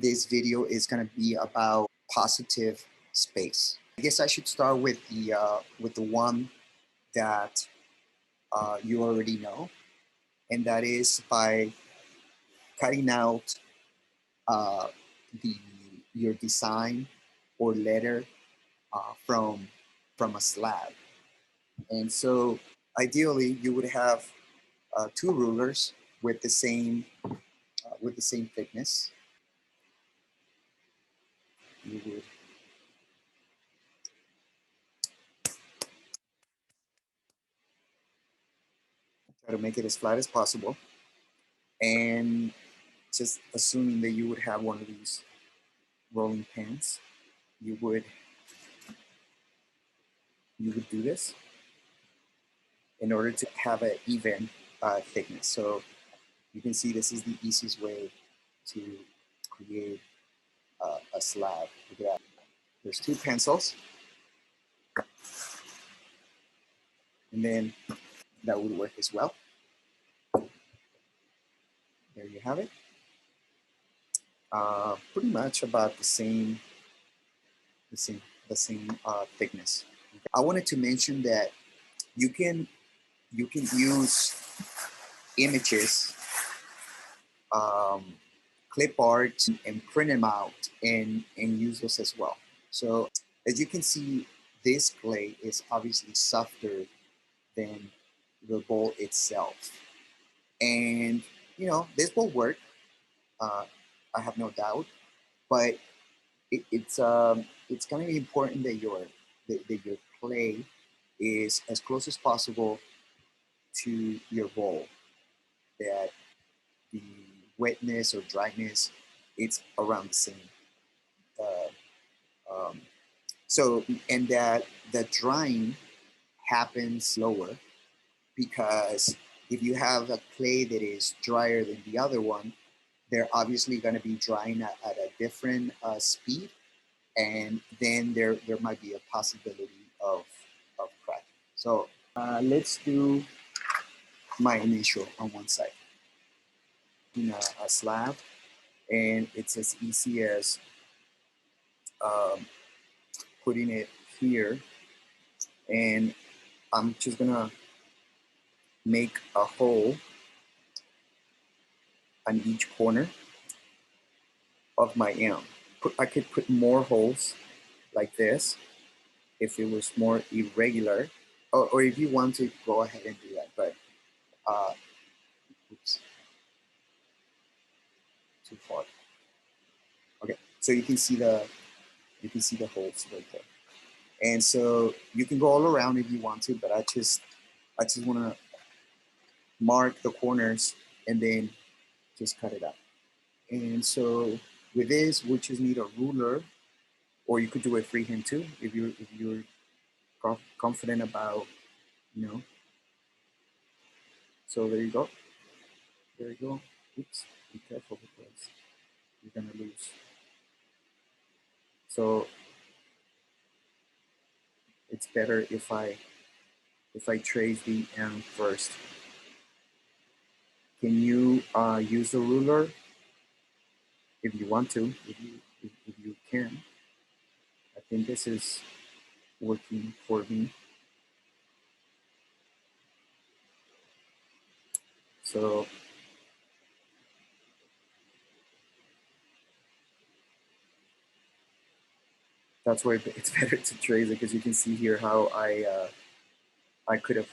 this video is going to be about positive space. I guess I should start with the one that you already know, and that is by cutting out uh, the your design or letter from a slab. And so ideally, you would have two rulers with the same thickness. You would try to make it as flat as possible, and just assuming that you would have one of these rolling pins, you would do this in order to have an even thickness. So you can see this is the easiest way to create a slab. Look at that. There's two pencils, and then that would work as well. There you have it. Pretty much about the same thickness. I wanted to mention that you can use images, clip art, and print them out and use those as well. So as you can see, this clay is obviously softer than the bowl itself, and this will work. I have no doubt, but it's going to be important that your clay is as close as possible to your bowl, that the wetness or dryness, it's around the same. Uh, um, and that the drying happens slower, because if you have a clay that is drier than the other one, they're obviously going to be drying at a different speed, and then there might be a possibility of cracking. So let's do my initial on one side. A slab, and it's as easy as putting it here, and I'm just gonna make a hole on each corner of my M. I could put more holes like this if it was more irregular, or if you want to go ahead and do that, but oops, too far. Okay, so you can see the holes right there, and so you can go all around if you want to, but I just want to mark the corners and then just cut it out. And so with this, we just need a ruler, or you could do it freehand too if you're confident about, So there you go. There you go. Oops, be careful because you're gonna lose. So it's better if I trace the M first. Can you use a ruler if you want to? If you can. I think this is working for me. So that's why it's better to trace it, because you can see here how I could have,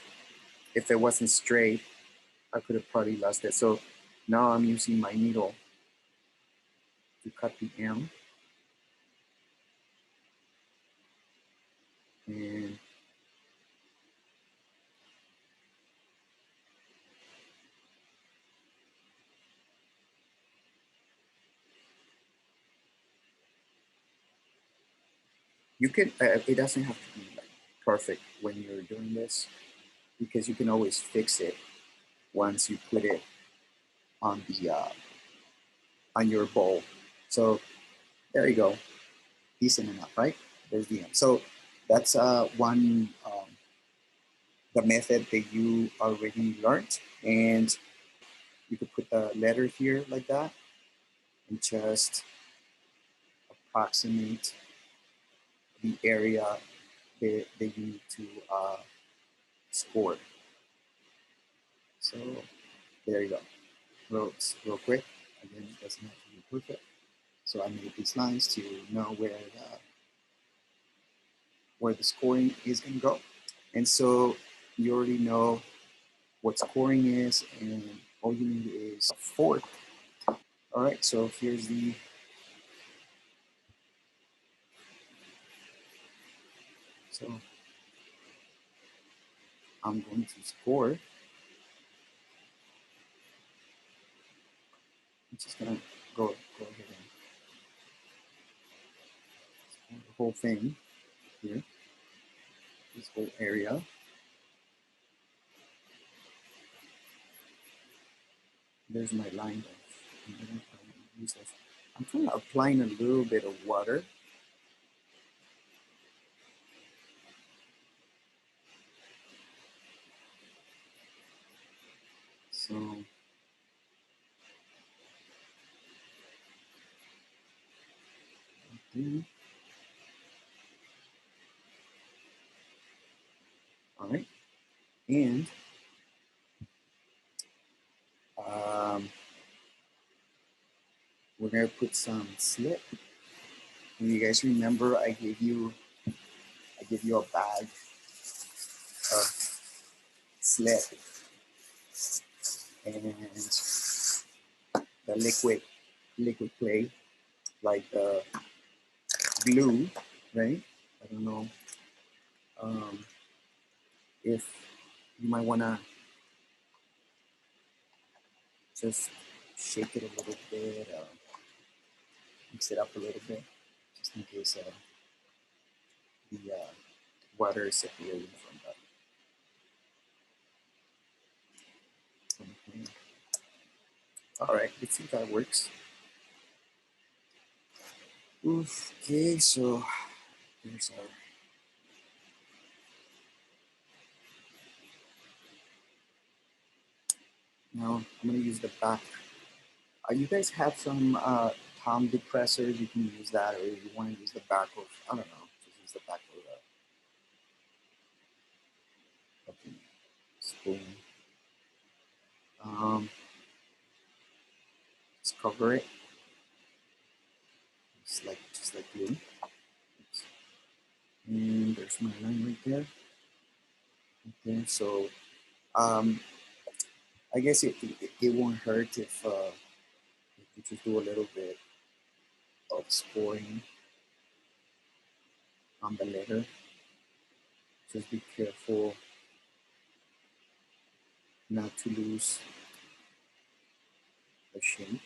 if it wasn't straight, I could have probably lost it. So now I'm using my needle to cut the M. And you can, it doesn't have to be like perfect when you're doing this, because you can always fix it once you put it on the on your bowl. So there you go, decent enough, right? There's the M. So that's one the method that you already learned, and you could put the letter here like that, and just approximate the area that you need to score. So there you go. Real quick. Again, it doesn't have to be perfect. So I made these lines to know where the scoring is going to go. And so you already know what scoring is, and all you need is a fourth. All right, so here's the so I'm going to score. I'm just gonna go ahead and score the whole thing here, this whole area. There's my line. I'm kind of applying a little bit of water. So all right, and we're gonna put some slip. And you guys remember I gave you a bag of slip and the liquid clay, like the glue, right? I don't know if you might wanna just shake it a little bit, mix it up a little bit, just in case the water is separating from that. All right, let's see if that works. Okay, so here's our now I'm gonna use the back. You guys have some palm depressors, you can use that, or if you want to use the back of, I don't know, just use the back of the spoon. Just cover it, just like glue. Oops. And there's my line right there. Okay, so I guess it won't hurt if you just do a little bit of scoring on the letter. Just be careful not to lose the shape.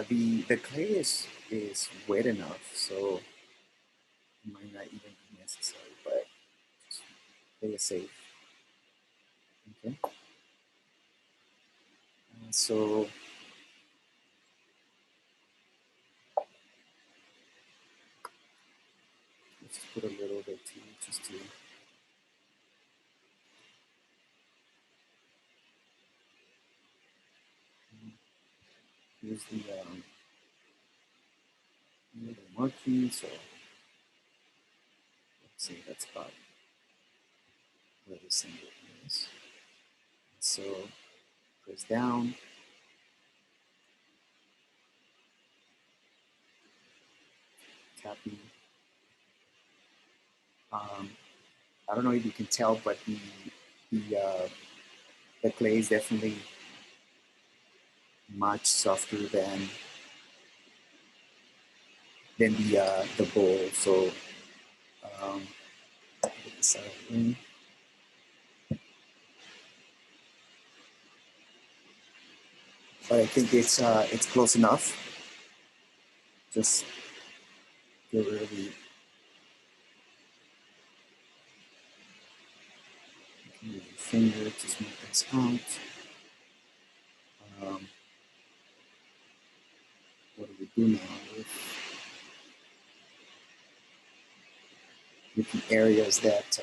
The clay is wet enough, so it might not even be necessary, but just play it safe. Okay. So let's just put a little bit too, just to use the marquee. So let's say that's about where the symbol is. So press down. Tapping. I don't know if you can tell, but the clay is definitely much softer than the bowl. So get this out of the way. But I think it's close enough. Just get rid of the finger to smooth this out. What do we do now with the areas that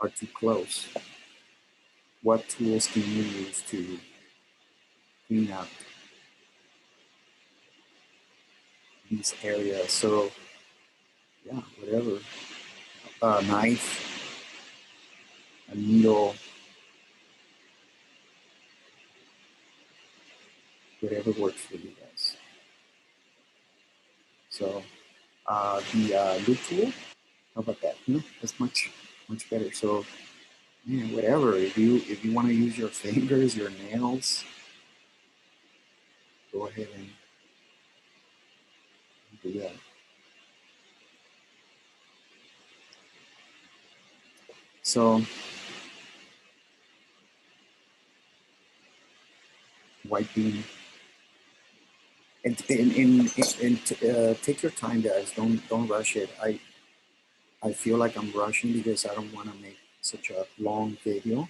are too close? What tools can you use to clean out these areas. So yeah, whatever, a knife, a needle, whatever works for you guys. So the loop tool, how about that? That's much better. So yeah, whatever. If you want to use your fingers, your nails, go ahead and do that. So wiping and take your time, guys. Don't rush it. I feel like I'm rushing because I don't want to make such a long video.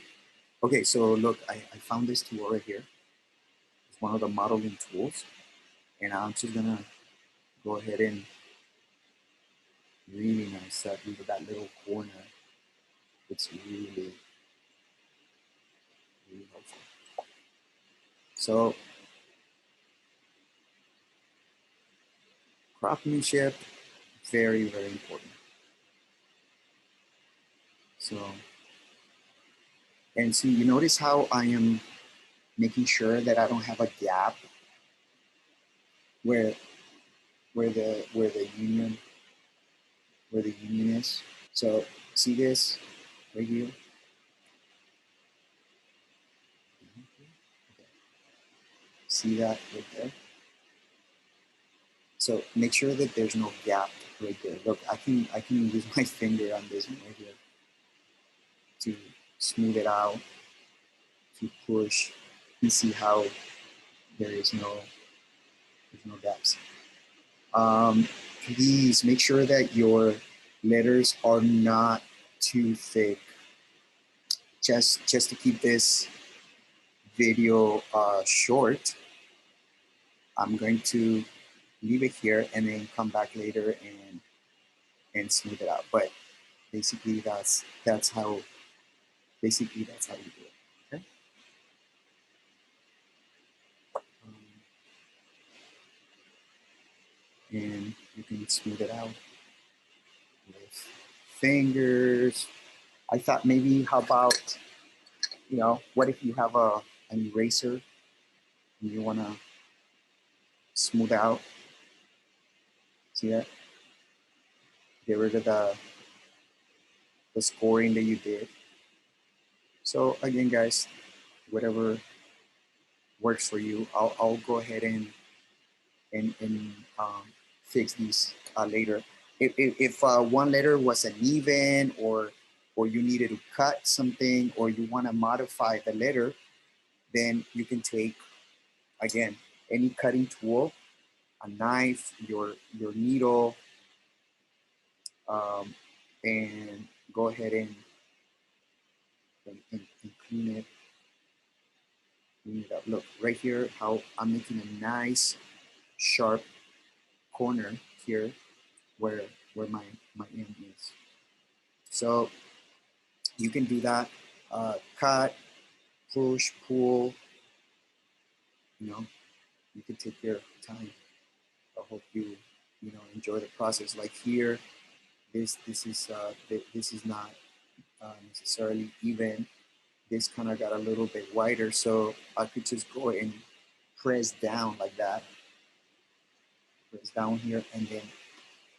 Okay, so look, I found this tool right here. It's one of the modeling tools, and I'm just gonna go ahead and really nice that little corner. It's really helpful. So craftsmanship, very important. So, and see, you notice how I am making sure that I don't have a gap where where the union is. So see this right here. See that right there. So make sure that there's no gap right there. Look, I can use my finger on this one right here to smooth it out, to push, and see how there is no gaps. Please make sure that your letters are not too thick. Just to keep this video short, I'm going to leave it here and then come back later and smooth it out. But basically, that's how you do it. Okay. And you can smooth it out with fingers. I thought maybe how about what if you have an eraser and you want to smooth out? See that? Get rid of the scoring that you did. So again, guys, whatever works for you, I'll go ahead and fix these later. If one letter was uneven or you needed to cut something or you want to modify the letter, then you can take again any cutting tool, a knife, your needle, um, and go ahead and clean it up. Look right here how I'm making a nice sharp corner here where my end is. So you can do that. Cut, push, pull. You know, you can take your time. I hope you enjoy the process. Like here, this is not necessarily even. This kind of got a little bit wider, so I could just go and press down like that. Press down here and then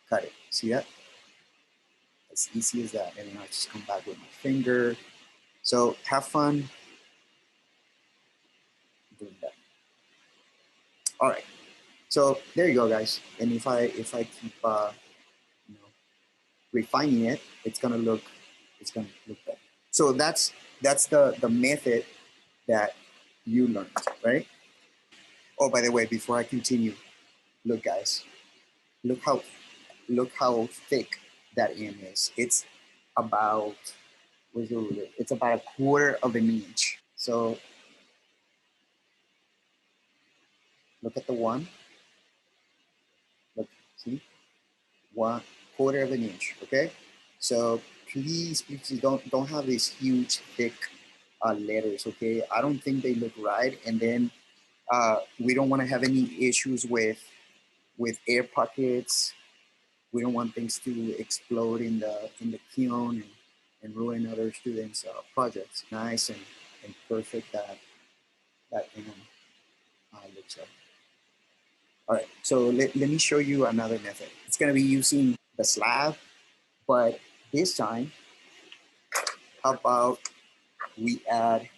cut it. See that? As easy as that. And then I just come back with my finger. So have fun doing that. All right. So there you go, guys. And if I keep you know refining it, it's gonna look better. So that's the method that you learned, right? Oh, by the way, before I continue, look, guys, look how look how thick that M is. It's about it's about a quarter of an inch. So look at the one. Look, see, 1/4 of an inch. Okay. So please don't have these huge thick letters. Okay, I don't think they look right. And then We don't want to have any issues with air pockets. We don't want things to explode in the kiln and ruin other students' projects. Nice and perfect that looks like. All right, so let me show you another method. It's going to be using the slab, but this time, how about we add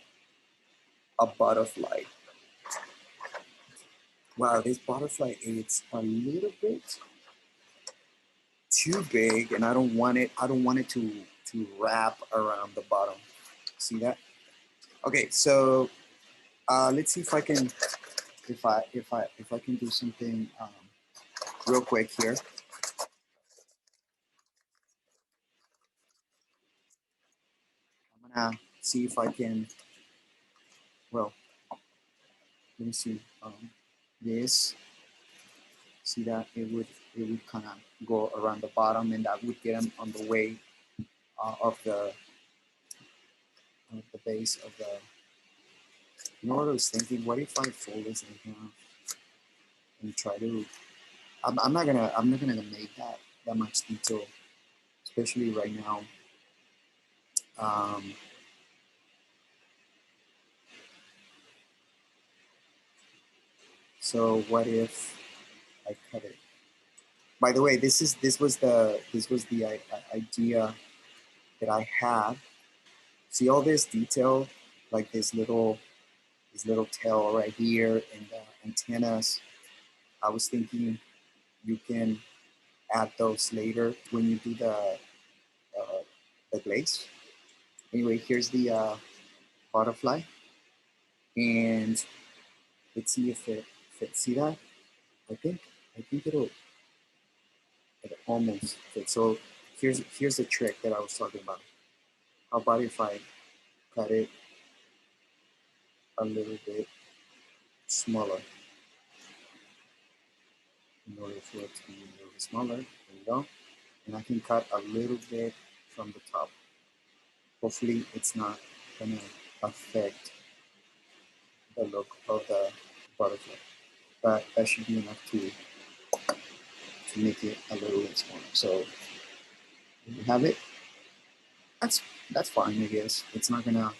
a butterfly? Wow, this butterfly is a little bit too big, and I don't want it. I don't want it to wrap around the bottom. See that? Okay, so let's see if I can if I can do something real quick here. I'm gonna see if I can. Well, let me see. This. See that it would kind of go around the bottom, and that would get them on the way of the base of the. You know what I was thinking? What if I fold this in half and try to? I'm not gonna make that much detail, especially right now. Um, so what if I cut it? By the way, this was the idea that I had. See all this detail, like this little tail right here and the antennas. I was thinking you can add those later when you do the glaze. Anyway, here's the butterfly, and let's see if it fits. See that? I think it almost fits. So here's the trick that I was talking about. How about if I cut it a little bit smaller in order for it to be a little bit smaller? There you go. And I can cut a little bit from the top. Hopefully, it's not gonna affect the look of the butterfly, but that should be enough to make it a little bit smaller. So you have it. That's that's fine, I guess. It's not gonna,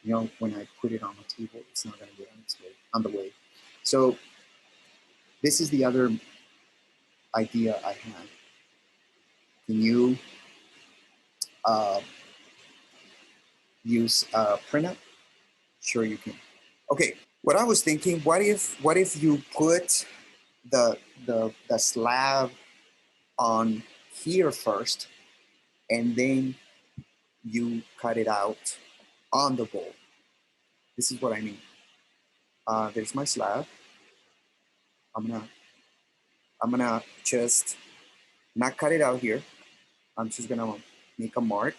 you know, when I put it on the table, it's not gonna get on the way. So this is the other idea I had. Can you uh, use printout? Sure, you can. Okay. What I was thinking, what if you put the slab on here first, and then you cut it out on the bowl. This is what I mean. There's my slab. I'm gonna I'm gonna just not cut it out here. I'm just gonna make a mark.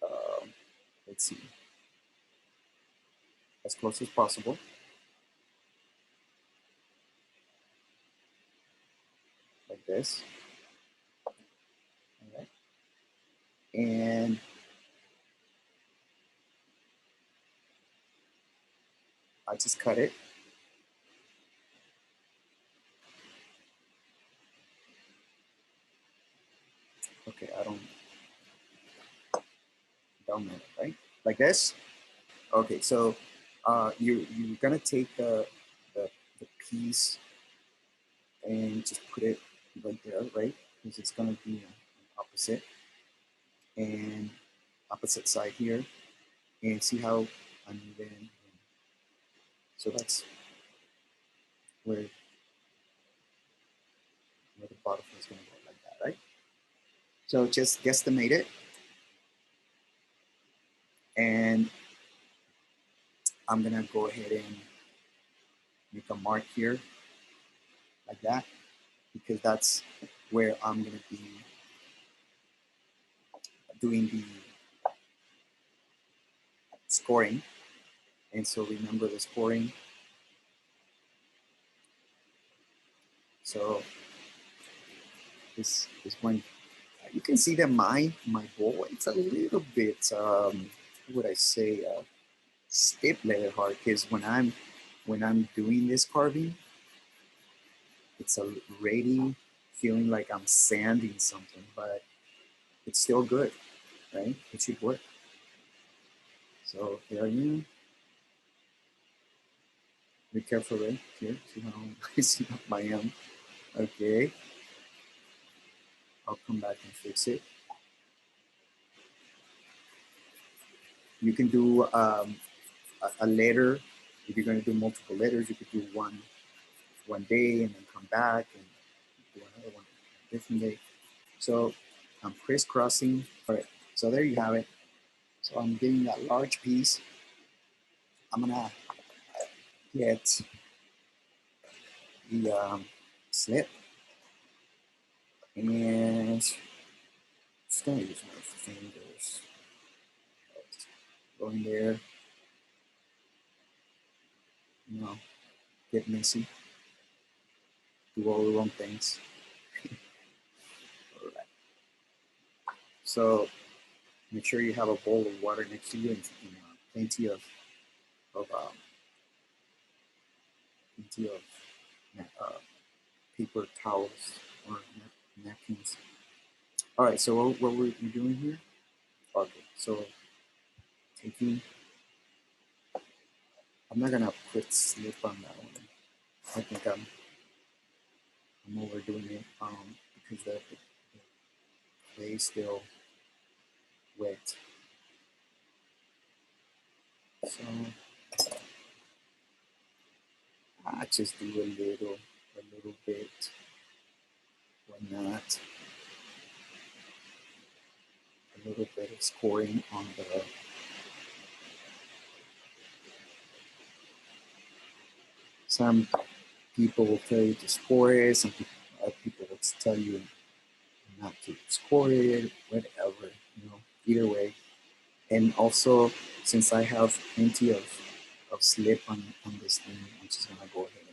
Uh, let's see, as close as possible, like this. All right. And I just cut it. Okay, I don't know, right? Like this. Okay, so you're gonna take the piece and just put it right there, right? Because it's gonna be opposite and opposite side here, and see how uneven. So that's where the butterfly is gonna go like that, right? So just guesstimate it, and I'm gonna go ahead and make a mark here like that, because that's where I'm gonna be doing the scoring. And so remember the scoring. So this is when you can see that my bowl, it's a little bit what would I say, stiff leather hard, because when I'm doing this carving, it's already feeling like I'm sanding something, but it's still good, right? It should work. So here I am. Be careful, right? Here, see how I see how I am. Okay, I'll come back and fix it. You can do a letter. If you're going to do multiple letters, you could do one day and then come back and do another one a different day. So I'm crisscrossing. All right, so there you have it. So I'm getting that large piece. I'm gonna get the slip and just gonna use my fingers. Go in there, you know, get messy, do all the wrong things. All right. So make sure you have a bowl of water next to you and plenty of plenty of uh, paper towels or napkins. All right. So what were you doing here? Okay. So taking. I'm not gonna put slip on that one. I think I'm overdoing it because the clay is still wet. So I just do a little bit. Why not? A little bit of scoring on the. Some people will tell you to score it. Some people will tell you not to score it. Whatever, Either way, and also since I have plenty of slip on this thing, I'm just gonna go ahead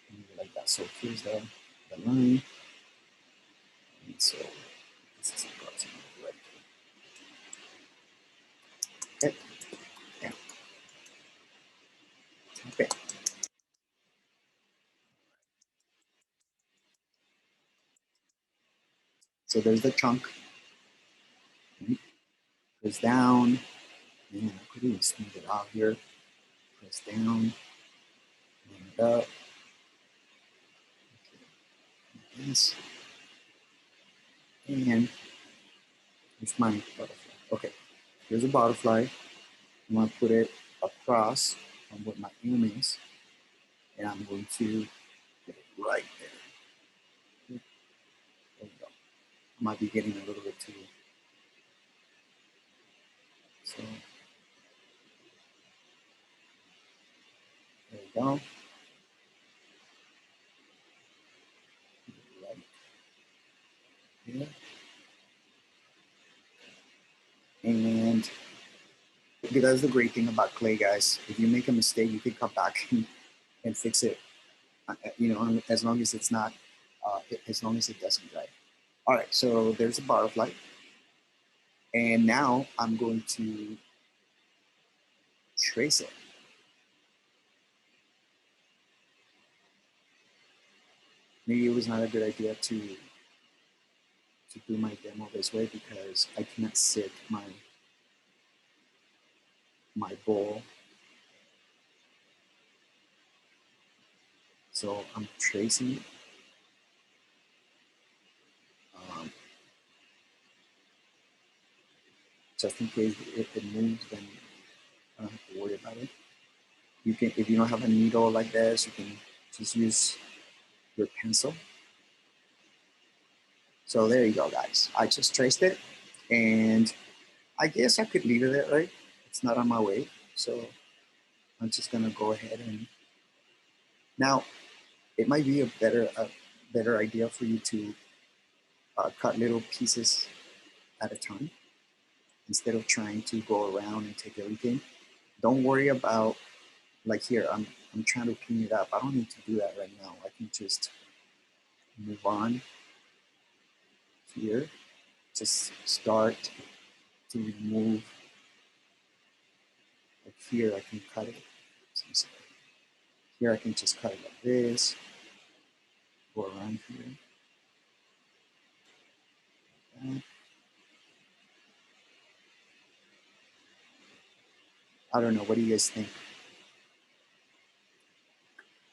and leave it like that. So here's the line. And so this is approximately right. Okay. Yeah. Okay. So there's the chunk. Press down. Man, I could even smooth it out here. Press down. Line it up. Okay. This. And it's my butterfly. Okay. Here's a butterfly. I'm going to put it across from what my aim is. And I'm going to get it right there. There we go. I might be getting a little bit too. So there we go. Right here. And that's the great thing about clay, guys. If you make a mistake, you can come back and fix it. As long as it's not, as long as it doesn't dry. All right, so there's a butterfly. And now I'm going to trace it. Maybe it was not a good idea to do my demo this way because I cannot sit my bowl. So I'm tracing it. Just in case if it moves, then I don't have to worry about it. You can, if you don't have a needle like this, you can just use your pencil. So there you go, guys. I just traced it, and I guess I could leave it there, right? It's not on my way, so I'm just gonna go ahead and now it might be a better idea for you to cut little pieces at a time instead of trying to go around and take everything. Don't worry about like here. I'm trying to clean it up. I don't need to do that right now. I can just move on here. Just start to remove. Like here, I can cut it. So here I can just cut it like this, go around here. I don't know. What do you guys think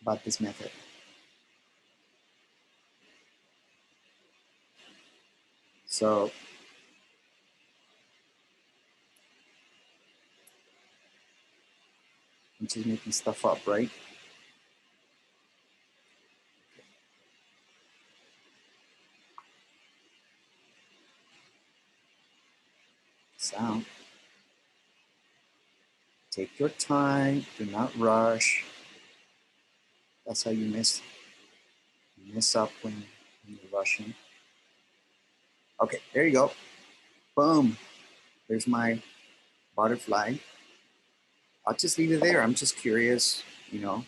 about this method? So I'm just making stuff up, right? Sound. Take your time. Do not rush. That's how you mess up when you're rushing. Okay, there you go. Boom. There's my butterfly. I'll just leave it there. I'm just curious, you know,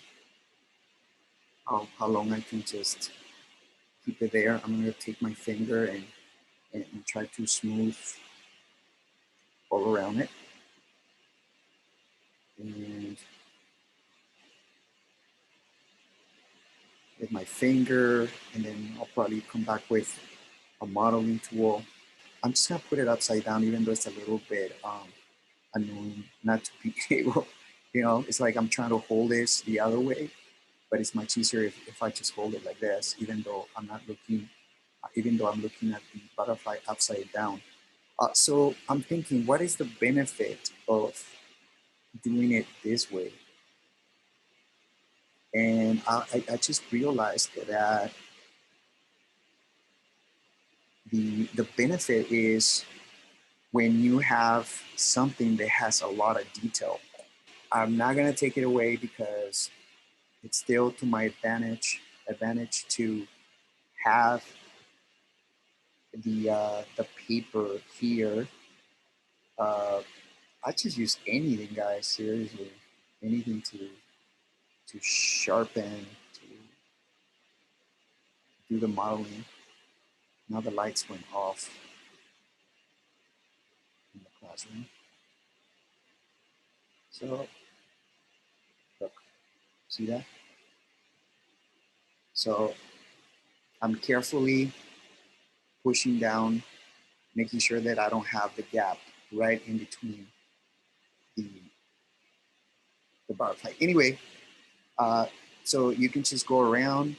how long I can just keep it there. I'm gonna take my finger and try to smooth all around it. And with my finger, and then I'll probably come back with a modeling tool. I'm just gonna put it upside down, even though it's a little bit annoying not to be able, you know, it's like I'm trying to hold this the other way, but it's much easier if I just hold it like this, even though I'm looking at the butterfly upside down. So I'm thinking, what is the benefit of doing it this way? And I just realized that the benefit is when you have something that has a lot of detail. I'm not gonna take it away because it's still to my advantage to have the paper here. I just use anything, guys. Seriously, anything to sharpen, to do the modeling. Now the lights went off in the classroom. So look, see that? So I'm carefully pushing down, making sure that I don't have the gap right in between the, the butterfly. Anyway, so you can just go around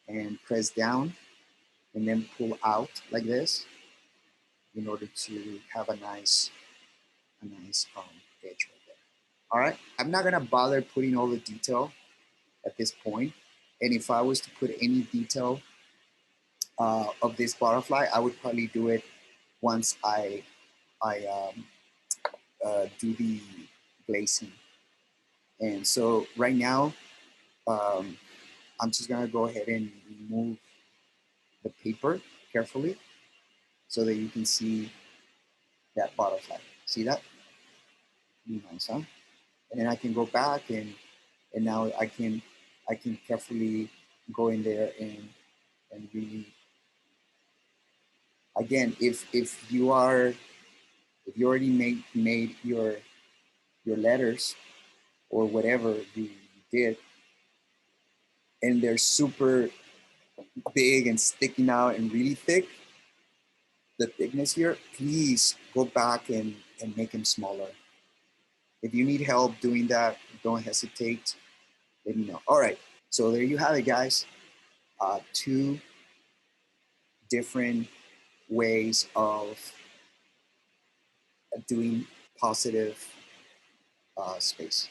and press down and then pull out like this in order to have a nice edge right there. All right, I'm not gonna bother putting all the detail at this point. And if I was to put any detail of this butterfly, I would probably do it once I do the glazing. And so right now, um, I'm just gonna go ahead and remove the paper carefully so that you can see that butterfly. See that? Nice, huh? And then I can go back and now I can carefully go in there and really, again, if you already made your letters or whatever you did, and they're super big and sticking out and really thick, the thickness here, please go back and make them smaller. If you need help doing that, don't hesitate. Let me know. All right. So there you have it, guys. Two different ways of doing positive space.